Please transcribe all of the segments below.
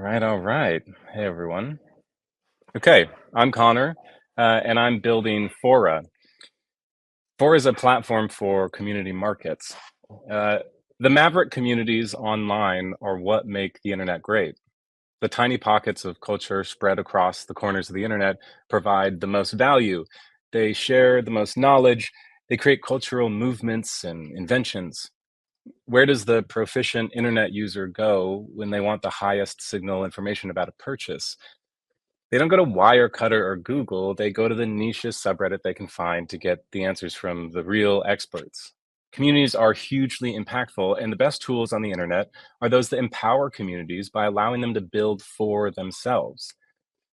All right. Hey, everyone. Okay, I'm Connor, and I'm building Fora. Fora is a platform for community markets. Uh, the Maverick communities online are what make the internet great. The tiny pockets of culture spread across the corners of the internet provide the most value. They share the most knowledge. They create cultural movements and inventions. Where does the proficient internet user go when they want the highest signal information about a purchase? They don't go to Wirecutter or Google, they go to the nichest subreddit they can find to get the answers from the real experts. Communities are hugely impactful, and the best tools on the internet are those that empower communities by allowing them to build for themselves.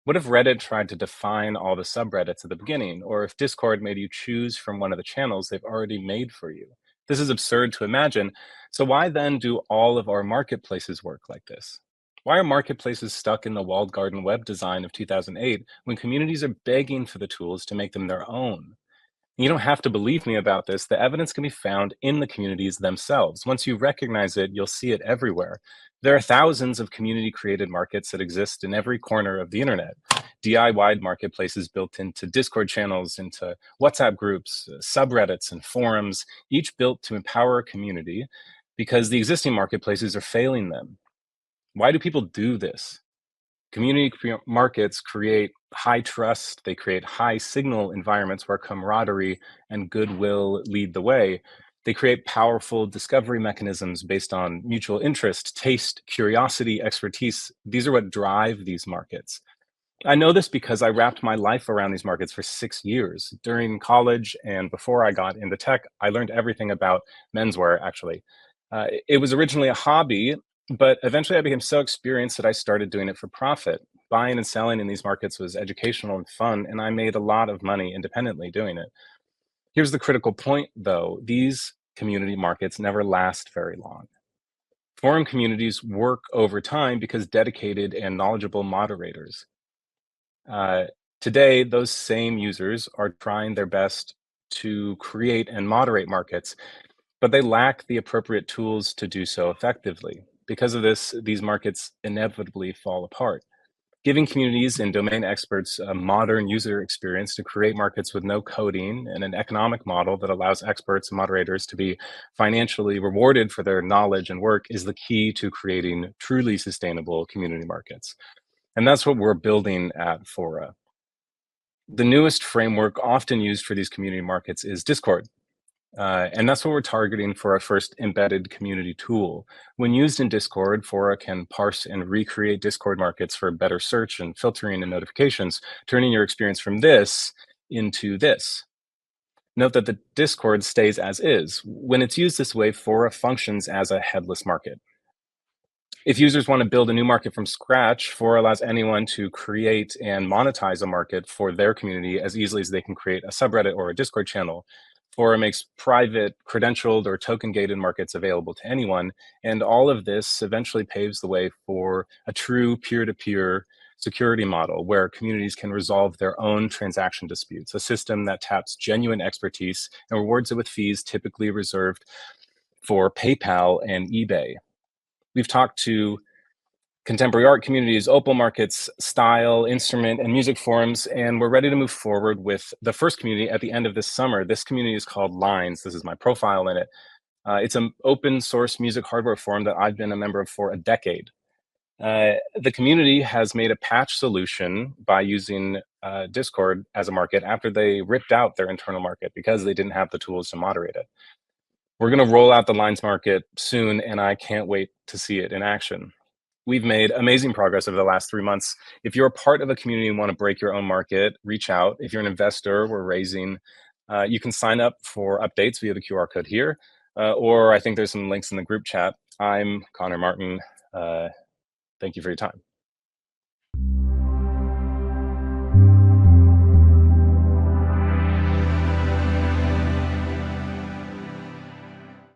What if Reddit tried to define all the subreddits at the beginning, or if Discord made you choose from one of the channels they've already made for you? This is absurd to imagine. So, why then do all of our marketplaces work like this? Why are marketplaces stuck in the walled garden web design of 2008 when communities are begging for the tools to make them their own? You don't have to believe me about this. The evidence can be found in the communities themselves. Once you recognize it, you'll see it everywhere. There are thousands of community created markets that exist in every corner of the internet. DIY marketplaces built into Discord channels, into WhatsApp groups, subreddits, and forums, each built to empower a community because the existing marketplaces are failing them. Why do people do this? Markets create high trust, they create high signal environments where camaraderie and goodwill lead the way. They create powerful discovery mechanisms based on mutual interest, taste, curiosity, expertise. These are what drive these markets. I know this because I wrapped my life around these markets for 6 years. During college and before I got into tech, I learned everything about menswear, actually. It was originally a hobby, but eventually I became so experienced that I started doing it for profit. Buying and selling in these markets was educational and fun, and I made a lot of money independently doing it. Here's the critical point, though: these community markets never last very long. Forum communities work over time because dedicated and knowledgeable moderators. Uh, Today, those same users are trying their best to create and moderate markets, but they lack the appropriate tools to do so effectively. Because of this, these markets inevitably fall apart. Giving communities and domain experts a modern user experience to create markets with no coding and an economic model that allows experts and moderators to be financially rewarded for their knowledge and work is the key to creating truly sustainable community markets. And that's what we're building at Fora. The newest framework often used for these community markets is Discord. And that's what we're targeting for our first embedded community tool. When used in Discord, Fora can parse and recreate Discord markets for better search and filtering and notifications, turning your experience from this into this. Note that the Discord stays as is. When it's used this way, Fora functions as a headless market. If users want to build a new market from scratch, Fora allows anyone to create and monetize a market for their community as easily as they can create a subreddit or a Discord channel. Fora makes private, credentialed, or token gated markets available to anyone. And all of this eventually paves the way for a true peer to peer security model where communities can resolve their own transaction disputes, a system that taps genuine expertise and rewards it with fees typically reserved for PayPal and eBay. We've talked to contemporary art communities, opal markets, style, instrument, and music forums, and we're ready to move forward with the first community at the end of this summer. This community is called Lines. This is my profile in it. It's an open source music hardware forum that I've been a member of for a decade. The community has made a patch solution by using Discord as a market after they ripped out their internal market because they didn't have the tools to moderate it. We're going to roll out the Lines market soon, and I can't wait to see it in action. We've made amazing progress over the last 3 months. If you're a part of a community and want to break your own market, reach out. If you're an investor, we're raising. You can sign up for updates via the QR code here, or I think there's some links in the group chat. I'm Connor Martin. Thank you for your time.